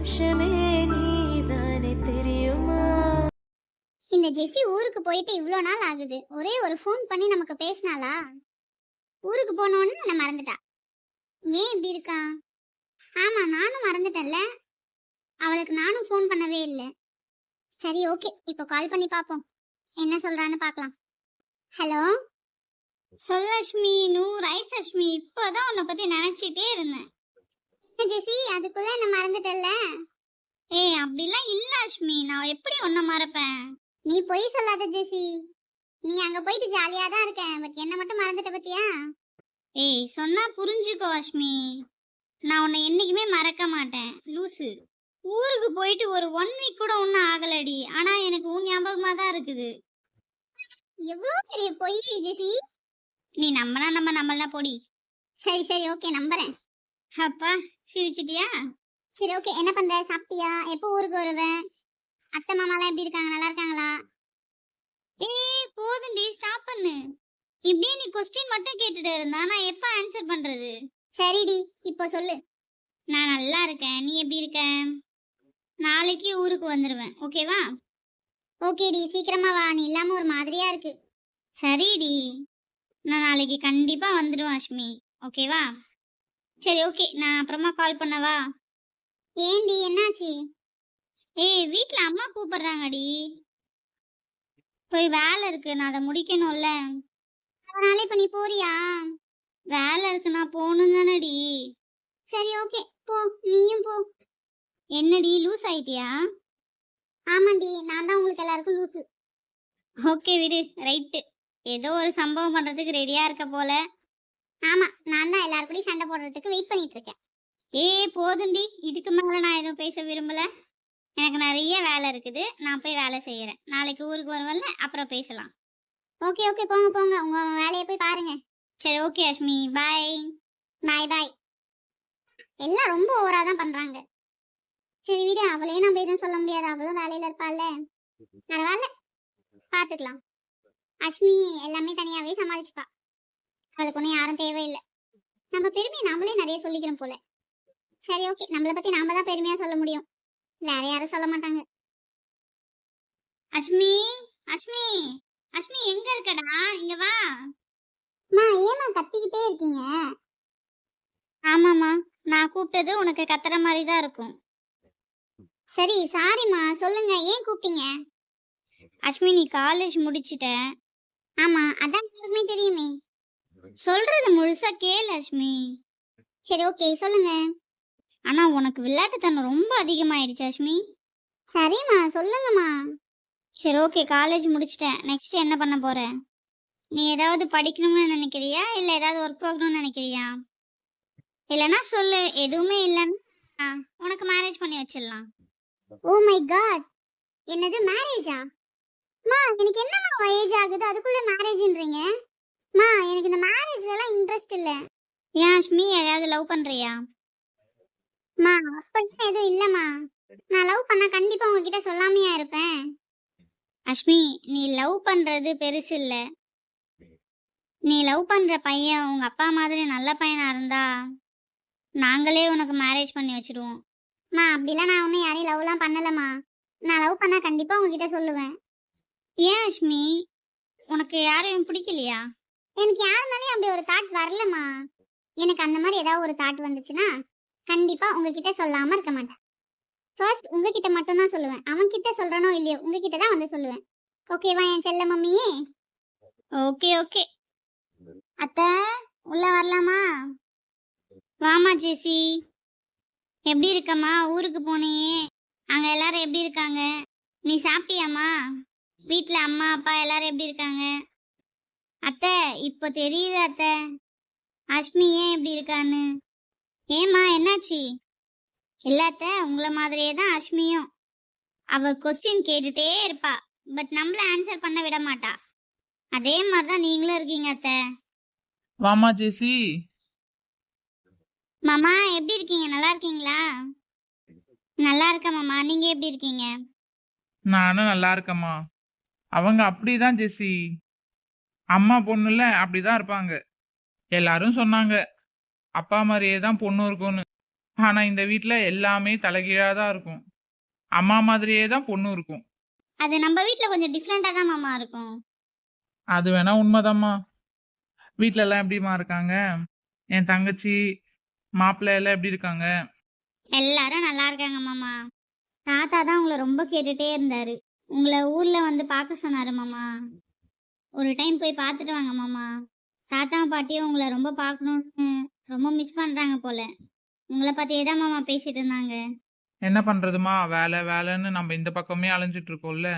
நிமிஷமே நீதானே தெரியுமா. இந்த ஜெஸ்ஸி ஊருக்கு போயிட்டு இவ்வளோ நாள் ஆகுது. ஒரே ஒரு ஃபோன் பண்ணி நமக்கு பேசினாளா? ஊருக்கு போனோன்னு என்ன மறந்துட்டா. ஏன் இப்படி இருக்கா? ஆமா, நானும் மறந்துட்டேன்ல. அவளுக்கு நானும் ஃபோன் பண்ணவே இல்லை. சரி, ஓகே, இப்போ கால் பண்ணி பார்ப்போம். என்ன சொல்றான்னு பார்க்கலாம். ஹலோ, சொல் லட்சுமி. ரைஸ் லட்சுமி. இப்போதான் உன்னை பத்தி நினைச்சிட்டே இருந்தேன். ஜெஸ்ஸி, அதுக்குள்ள என்ன மறந்துட்டல்ல? ஏய், அப்படிலாம் இல்ல லட்சுமி. நான் எப்படி உன்னை மறப்பேன்? நீ பொய் சொல்லாத ஜெசி. நீ அங்க போயிட்டு ஜாலியா தான் இருக்க, பட் என்ன மட்டும் மறந்துட்ட பத்தியா? ஏய், சொன்னா புரிஞ்சுக்கோ அஷ்மி. நான் உன்னை என்னைக்குமே மறக்க மாட்டேன் லூசு. ஊருக்கு போயிட்டு ஒரு 1 வீக் கூட ஒன்றும் ஆகலடி. ஆனா எனக்கு உன் ஞாபகமா தான் இருக்குது. எவ்வளோ பெரிய பொய் ஜெசி. நீ நம்பனா நம்மளா பொடி. சரி சரி, ஓகே, நம்புறேன். அப்பா, சிரிச்சிட்டியா? சரி, ஓகே, என்ன பண்ற? சாப்பிட்டியா? எப்போ ஊருக்கு வருவேன்? அத்தை மாமாலாம் எப்படி இருக்காங்க? நல்லா இருக்காங்களா? ஏய், போதும்டி, ஸ்டாப் பண்ணு. இப்படியே நீ கொஸ்டின் மட்டும் கேட்டுட்டு இருந்தா நான் எப்ப ஆன்சர் பண்றது? சரிடி, இப்போ சொல்லு. நான் நல்லா இருக்கேன். நீ எப்படி இருக்க? நாளைக்கு ஊருக்கு வந்துடுவேன், ஓகேவா? ஓகேடி, சீக்கிரமா வா. நீ இல்லாம ஒரு மாதிரியா இருக்கு. சரிடி, நான் நாளைக்கு கண்டிப்பா வந்துடுவேன் அஷ்மி, ஓகேவா? சரி, ஓகே, நான் அப்புறமா கால் பண்ணவா? ஏண்டி, என்னாச்சு? ஏய், வீட்ல அம்மா கூப்பிடுறாங்கடி. போய் வேலை இருக்கு, நான் அதை முடிக்கணும்ல. அதனால இப்ப நீ போறியா? வேலை இருக்கு, நான் போகணும் தானடி. சரி, ஓகே, போ, நீயும் போ. என்னடி, லூஸ் ஆயிட்டியா? ஆமாண்டி, நான் தான் உங்களுக்கு எல்லாருக்கும் லூசு. ஓகே, விடு, ரைட்டு. ஏதோ ஒரு சம்பவம் பண்றதுக்கு ரெடியா இருக்க போல. ஆமா, நான் தான் எல்லாருக்கூடயும் சண்டை போடுறதுக்கு வெயிட் பண்ணிட்டு இருக்கேன். ஏய், போதுண்டி, இதுக்கு மேல நான் எதுவும் பேச விரும்பல. எனக்கு நிறைய வேலை இருக்குது, நான் போய் வேலை செய்யறேன். நாளைக்கு ஊருக்கு வருவல்ல, அப்புறம் பேசலாம். ஓகே ஓகே, போங்க போங்க, உங்க வேலையை போய் பாருங்க. சரி, ஓகே அஷ்மி, பாய். பாய் பாய். எல்லாம் ரொம்ப ஓவரா தான் பண்றாங்க. சரி விடு, அவளையும் நம்ம எதுவும் சொல்ல முடியாது, அவளும் வேலையில இருப்பாள்ல. பரவாயில்ல, பாத்துக்கலாம். அஷ்மி எல்லாமே தனியாவே சமாளிச்சுப்பா. அவளுக்கு ஒன்றும் யாரும் தேவையில்லை. நம்ம பெருமையை நாமளே நிறைய சொல்லிக்கிறோம் போல. சரி, ஓகே, நம்மளை பத்தி நாம தான் பெருமையா சொல்ல முடியும், வேற யாரும் சொல்ல மாட்டாங்க. அஷ்மி, அஷ்மி, அஷ்மி, எங்க இருக்கடா? இங்க வா. மா, ஏமா கத்திக்கிட்டே இருக்கீங்க? ஆமாமா, நான் கூப்பிட்டது உனக்கு கத்துற மாதிரி தான் இருக்கும். சரி, சாரிம்மா, சொல்லுங்க, ஏன் கூப்பிட்டீங்க? அஷ்மி, நீ காலேஜ் முடிச்சிட்ட. ஆமா, அதான் எல்லாருக்குமே தெரியுமே. சொல்றது முழுசா கேளு அஷ்மி. சரி, ஓகே, சொல்லுங்க. ஆனா உனக்கு விளையாட்டுத்தனம் ரொம்ப அதிகமாயிடுச்சு அஷ்மி. சரிம்மா, சொல்லுங்கம்மா. சரி, ஓகே, காலேஜ் முடிச்சிட்டேன். நெக்ஸ்ட் என்ன பண்ண போற? நீ ஏதாவது படிக்கணும்னு நினைக்கிறியா, இல்ல ஏதாவது ஒர்க் போகணும்னு நினைக்கிறியா? இல்லனா சொல்லு, எதுவுமே இல்லைன்னா உனக்கு மேரேஜ் பண்ணி வச்சிடலாம். ஓ மை காட், என்னது மேரேஜா? மா, எனக்கு என்னமா ஏஜ் ஆகுது, அதுக்குள்ள மேரேஜ்ன்றீங்க? மா, எனக்கு இந்த மேரேஜ்ல எல்லாம் இன்ட்ரெஸ்ட் இல்ல. ஏன் அஷ்மி, யாரையாவது லவ் பண்றியா? மா, அப்படிலாம் எதுவும் இல்லம்மா. நான் லவ் பண்ணா கண்டிப்பா உங்ககிட்ட சொல்லாமையா இருப்பேன். அஷ்மி, நீ லவ் பண்றது பெருசு இல்ல. நீ லவ் பண்ற பையன் உங்க அப்பா மாதிரி நல்ல பையனா இருந்தா நாங்களே உனக்கு மேரேஜ் பண்ணி வச்சிடுவோம். மா, அப்படிலாம் நான் ஒன்றும் யாரையும் லவ்லாம் பண்ணலம்மா. நான் லவ் பண்ணா கண்டிப்பா உங்ககிட்ட சொல்லுவேன். ஏன் அஷ்மி, உனக்கு யாரையும் பிடிக்கலையா? எனக்கு யார் மேலேயும் அப்படி ஒரு தாட் வரலம்மா. எனக்கு அந்த மாதிரி ஏதாவது ஒரு தாட் வந்துச்சுன்னா கண்டிப்பா உங்ககிட்ட சொல்லாம இருக்க மாட்டேன். ஃபர்ஸ்ட் உங்ககிட்ட மட்டும் தான் சொல்லுவேன். அவன் கிட்ட சொல்றனோ இல்லையோ, உங்ககிட்ட தான் வந்து சொல்லுவேன். ஓகேவா என் செல்ல மம்மியே? Okay okay. அத்தை, உள்ள வரலாமா? வாமா ஜெசி. எப்படி இருக்கம்மா? ஊருக்கு போனியே, அங்க எல்லாரும் எப்படி இருக்காங்க? நீ சாப்பிட்டியாம்மா? வீட்ல அம்மா அப்பா எல்லாரும் எப்படி இருக்காங்க? அத்தை, இப்போ தெரியுது அத்தை, அஷ்மி ஏன் எப்படி இருக்கான்னு. ஏம்மா, என்னாச்சு? இல்ல அத்தை, உங்களை மாதிரியே தான் அஷ்மியும். அவ கொஸ்டின் கேட்டுட்டே இருப்பா, பட் நம்மள ஆன்சர் பண்ண விட மாட்டா. அதே மாதிரி தான் நீங்களும் இருக்கீங்க அத்தை. வாமா ஜெசி. மாமா, எப்படி இருக்கீங்க? நல்லா இருக்கீங்களா? நல்லா இருக்க மாமா, நீங்க எப்படி இருக்கீங்க? நானும் நல்லா இருக்கேம்மா. அவங்க அப்படிதான் ஜெசி, அம்மா பொண்ணுல அப்படிதான் இருப்பாங்க. எல்லாரும் சொன்னாங்க அப்பா மாதிரியே தான் பொண்ணு இருக்கும்னு. ஆனா இந்த வீட்ல எல்லாமே தலைகீழா தான் இருக்கும். அம்மா மாதிரியே தான் பொண்ணும் இருக்கும். அது நம்ம வீட்ல கொஞ்சம் டிஃப்ரெண்டா தான் மாமா இருக்கும். அது வேணா உண்மைதாம்மா. வீட்ல எல்லாம் எப்படிம்மா இருக்காங்க? என் தங்கச்சி, மாப்பிள்ளை எல்லாம் எப்படி இருக்காங்க? எல்லாரும் நல்லா இருக்காங்க மாமா. தாத்தா தான் உங்களை ரொம்ப கேட்டுட்டே இருந்தாரு. உங்களை ஊர்ல வந்து பார்க்க சொன்னாரு மாமா. ஒரு டைம் போய் பார்த்துட்டு வாங்க மாமா. தாத்தா பாட்டியும் உங்களை ரொம்ப பார்க்கணும்னு ரொம்ப மிஸ் பண்றாங்க போல. உங்களை பத்தியே தான் மாமா பேசிட்டு இருந்தாங்க. என்ன பண்றதும்மா? வேலை வேலைன்னு நம்ம இந்த பக்கமே அலைஞ்சிட்டு இருக்கோம்ல.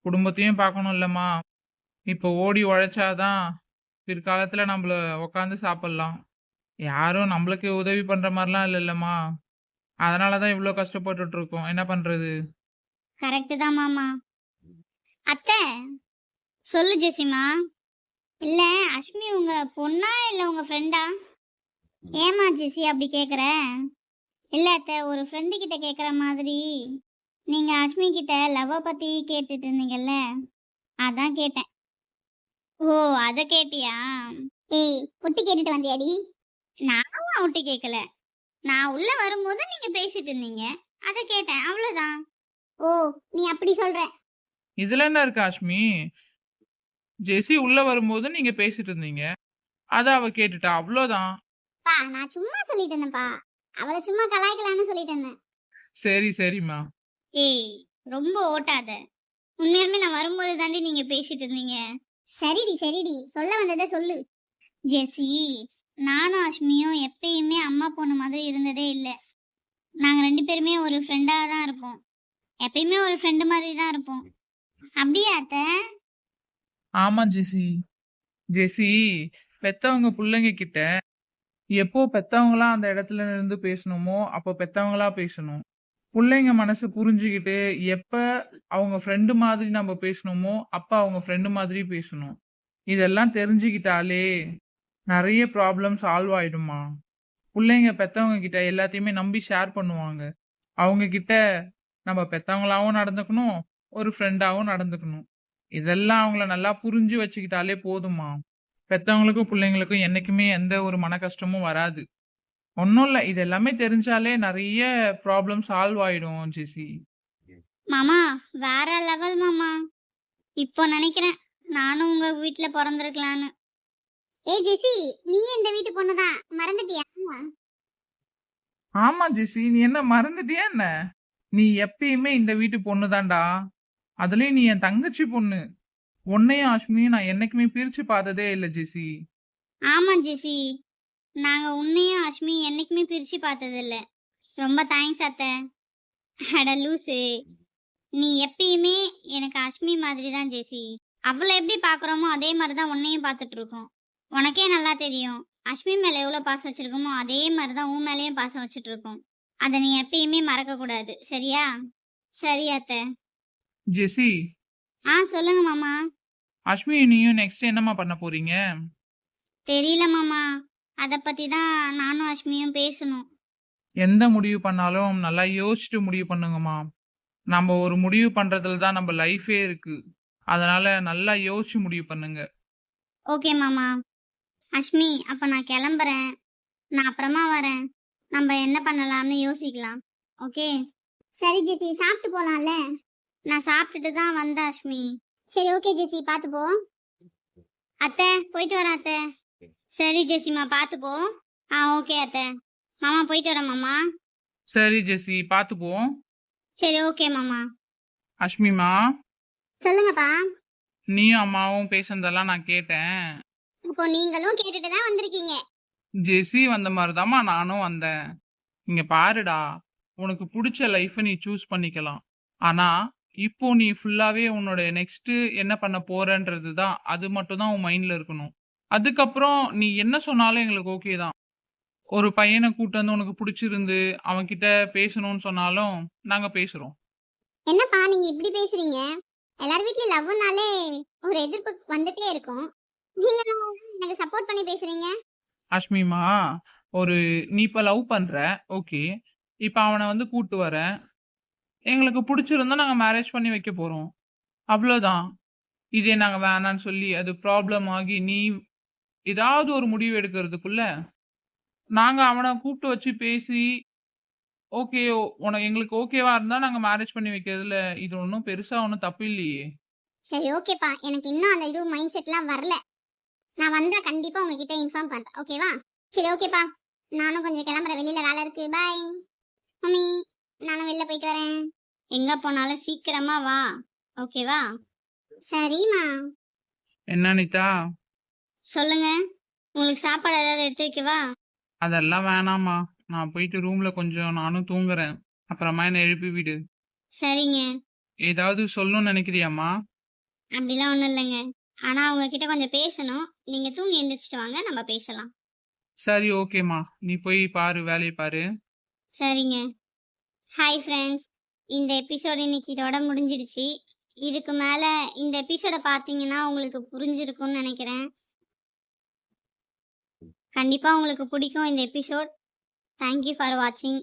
குடும்பத்தையும் பார்க்கணும் இல்லம்மா. இப்போ ஓடி உழைச்சாதான் பிற்காலத்துல நம்மள உட்காந்து சாப்பிடலாம். யாரும் நம்மளுக்கு உதவி பண்ற மாதிரிலாம் இல்லைல்லம்மா. அதனாலதான் இவ்வளோ கஷ்டப்பட்டுட்டு இருக்கோம். என்ன பண்றது? கரெக்டு தான் மாமா. அத்தை, சொல்லு ஜெசிமா. இல்ல, அஷ்மி உங்க பொண்ணா இல்ல உங்க ஃப்ரெண்டா? ஏமா ஜெசி அப்படி கேக்குற? இல்ல அத்தை, ஒரு ஃப்ரெண்டு கிட்ட கேக்குற மாதிரி நீங்க அஷ்மி கிட்ட லவ் பத்தி கேட்டுட்டு இருந்தீங்கல்ல, அதான் கேட்டேன். ஓ, அத கேட்டியா? ஏய், ஒட்டி கேட்டுட்டு வந்தியாடி? நானும் ஒட்டி கேட்கல. நான் உள்ள வரும்போது நீங்க பேசிட்டு இருந்தீங்க, அத கேட்டேன், அவ்வளவுதான். ஓ, நீ அப்படி சொல்ற. இதுல என்ன இருக்கு அஷ்மி? ஜெசி உள்ள வரும்போது நீங்க பேசிட்டு இருந்தீங்க. அத அவ கேட்டுட்டா, அவ்வளோதான். பா, நான் சும்மா சொல்லிட்டு இருந்தேன்ப்பா. அவளை சும்மா கலாய்க்கலாம்னு சொல்லிட்டு இருந்தேன். சரி சரிம்மா. ஏய், ரொம்ப ஓட்டாத. உண்மையாலுமே நான் வரும்போது தாண்டி நீங்க பேசிட்டு இருந்தீங்க. சரிடி சரிடி, சொல்ல வந்ததை சொல்லு. ஜெசி, நானும் அஷ்மியும் எப்பயுமே அம்மா பொண்ணு மாதிரி இருந்ததே இல்லை. நாங்க 2 பேருமே ஒரு ஃப்ரெண்டா தான் இருப்போம். எப்பயுமே ஒரு ஃப்ரெண்டு மாதிரி தான் இருப்போம். அப்படியா அத்தை? ஆமா ஜெசி. ஜெசி, பெத்தவங்க புள்ளைங்க கிட்ட எப்போ பெத்தவங்களா அந்த இடத்துல இருந்து பேசணுமோ அப்போ பெத்தவங்களா பேசணும். புள்ளைங்க மனசு புரிஞ்சுக்கிட்டு எப்ப அவங்க ஃப்ரெண்டு மாதிரி நம்ம பேசணுமோ அப்ப அவங்க ஃப்ரெண்டு மாதிரி பேசணும். இதெல்லாம் தெரிஞ்சுக்கிட்டாலே நிறைய ப்ராப்ளம் சால்வ் ஆயிடுமா. புள்ளைங்க பெத்தவங்க கிட்ட எல்லாத்தையுமே நம்பி ஷேர் பண்ணுவாங்க. அவங்க கிட்ட நம்ம பெத்தவங்களாவும் நடந்துக்கணும், ஒரு ஃப்ரெண்டாவும் நடந்துக்கணும். இதெல்லாம் அவங்கள நல்லா புரிஞ்சு வச்சுக்கிட்டாலே போதுமா. பெத்தவங்களுக்கும் பிள்ளைங்களுக்கும் என்னைக்குமே எந்த ஒரு மன கஷ்டமும் வராது. ஒன்றும் இல்லை, இது எல்லாமே தெரிஞ்சாலே நிறைய ப்ராப்ளம் சால்வ் ஆயிடும் ஜெசி. மாமா, வேற லெவல் மாமா. இப்போ நினைக்கிறேன் நானும் உங்க வீட்ல பிறந்திருக்கலான்னு. ஏய் ஜெசி, நீ இந்த வீட்டு பொண்ணுதான், மறந்துட்டியா? ஆமா ஜெசி, நீ என்ன மறந்துட்டியா என்ன? நீ எப்பயுமே இந்த வீட்டு பொண்ணுதான்டா. அதுலயும் நீ என் தங்கச்சி பொண்ணு. உன்னையும் அஷ்மியும் நான் என்னைக்குமே பிரிச்சு பார்த்ததே இல்லை ஜெசி. ஆமா ஜெசி, நாங்க உன்னையும் அஷ்மி என்னைக்குமே பிரிச்சு பார்த்ததில்ல. ரொம்ப தேங்க்ஸ் அத்தை. அட லூசு, நீ எப்பயுமே எனக்கு அஷ்மி மாதிரி தான் ஜெசி. அவளை எப்படி பார்க்குறோமோ அதே மாதிரி தான் உன்னையும் பார்த்துட்டு இருக்கோம். உனக்கே நல்லா தெரியும், அஷ்மி மேலே எவ்வளோ பாசம் வச்சிருக்கோமோ அதே மாதிரி தான் உன் மேலேயும் பாசம் வச்சுட்டு இருக்கோம். அதை நீ எப்பயுமே மறக்கக்கூடாது, சரியா? சரி அத்தை. ஜெசி, சொல்லுங்க மாமா. அஷ்மி நீயும் நெக்ஸ்ட் என்னம்மா பண்ண போறீங்க? தெரியல மாமா, அதை பற்றி தான் நானும் அஷ்மியும் பேசணும். எந்த முடிவு பண்ணாலும் நல்லா யோசிச்சுட்டு முடிவு பண்ணுங்கம்மா. நம்ம ஒரு முடிவு பண்றதுல தான் நம்ம லைஃபே இருக்கு. அதனால நல்லா யோசிச்சு முடிவு பண்ணுங்க. ஓகே மாமா. அஷ்மி, அப்போ நான் கிளம்புறேன். நான் அப்புறமா வரேன். நம்ம என்ன பண்ணலாம்னு யோசிக்கலாம். ஓகே? சரி ஜெசி, சாப்பிட்டு போலாம்ல? நான் சாப்பிட்டுட்டு தான் வந்தேன் அஷ்மி. சரி ஓகே ஜெசி, பார்த்து போ. அத்தை, போயிட்டு வரேன் அத்தை. சரி ஜெசிமா, பார்த்து போ. ஓகே அத்தை. மாமா போயிட்டு வரேன் மாமா. சரி ஜெசி, பார்த்து போ. சரி ஓகே மாமா. அஷ்மிமா, சொல்லுங்கப்பா. நீயும் அம்மாவும் பேசுனதெல்லாம் நான் கேட்டேன். இப்போ நீங்களும் கேட்டுட்டு தான் வந்திருக்கீங்க. ஜெசி வந்த மாதிரிதாம்மா நானும் வந்தேன். இங்க பாருடா, உனக்கு பிடிச்ச லைஃபை நீ சூஸ் பண்ணிக்கலாம். ஆனா இப்போ நீ ஃபுல்லாவே உன்னோட நெக்ஸ்ட் என்ன பண்ண போறன்றது தான், அது மட்டும் தான் உன் மைண்ட்ல இருக்கணும். அதுக்கப்புறம் நீ என்ன சொன்னாலும் எங்களுக்கு ஓகே தான். ஒரு பையனை கூட்டு வந்து உனக்கு பிடிச்சிருந்து அவன்கிட்ட பேசணும்னு சொன்னாலும் நாங்க பேசுறோம். என்னப்பா நீங்க இப்படி பேசுறீங்க? எல்லார் வீட்லயும் லவ்னாலே ஒரு எதிர்ப்பு வந்துட்டே இருக்கும். நீங்க எனக்கு சப்போர்ட் பண்ணி பேசுறீங்க. அஷ்மிமா, நீ இப்ப லவ் பண்ற, ஓகே. இப்ப அவனை வந்து கூட்டு வர, எங்களுக்கு பிடிச்சிருந்தா நாங்க மேரேஜ் பண்ணி வைக்க போறோம். அவ்வளவுதான். இதே நாங்க வேணான்னு சொல்லி அது ப்ராப்ளம் ஆகி நீ ஏதாவது ஒரு முடிவு எடுக்கிறதுக்குள்ள நாங்க அவனை கூப்பிட்டு வச்சு பேசி ஓகே. உனக்கு எங்களுக்கு ஓகேவா இருந்தா நாங்க மேரேஜ் பண்ணி வைக்கிறதுல இது ஒண்ணும் பெருசா ஒண்ணும் தப்பு இல்லையே! சரி ஓகேப்பா. எனக்கு இன்னும் அந்த இது மைண்ட் செட்லாம் வரல. நான் வந்தா கண்டிப்பா உங்ககிட்ட இன்ஃபார்ம் பண்றேன். ஓகேவா? சரி ஓகேப்பா. நானும் கொஞ்சம் கிளம்புறேன். வெளியில வேலை இருக்கு. பாய். மம்மி, நானும் வெளில போயிட்டு வரேன். எங்க போனாலும் சீக்கிரமா வா. ஓகேவா? சரிம்மா. என்ன அனிதா? சொல்லுங்க. உங்களுக்கு சாப்பாடு ஏதாவது எடுத்து வைக்கவா? அதெல்லாம் வேணாம்மா. நான் போயிட்டு ரூம்ல கொஞ்சம் நானும் தூங்குறேன். அப்புறமா என்ன எழுப்பி விடு. சரிங்க. ஏதாவது சொல்லணும்னு நினைக்கிறியாம்மா? அப்படிலாம் ஒண்ணும் இல்லைங்க. ஆனா உங்ககிட்ட கொஞ்சம் பேசணும். நீங்க தூங்கி எந்திரிச்சிட்டு வாங்க. நம்ம பேசலாம். சரி ஓகேம்மா. நீ போய் பாரு, வேலைய பாரு. சரிங்க. Hi friends. இந்த எபிசோட் இன்னைக்கு இதோட முடிஞ்சிடுச்சு. இதுக்கு மேல இந்த எபிசோட பார்த்தீங்கன்னா உங்களுக்கு புரிஞ்சிருக்கும்னு நினைக்கிறேன். கண்டிப்பா உங்களுக்கு பிடிக்கும் இந்த எபிசோட். தேங்க் யூ ஃபார் வாட்சிங்.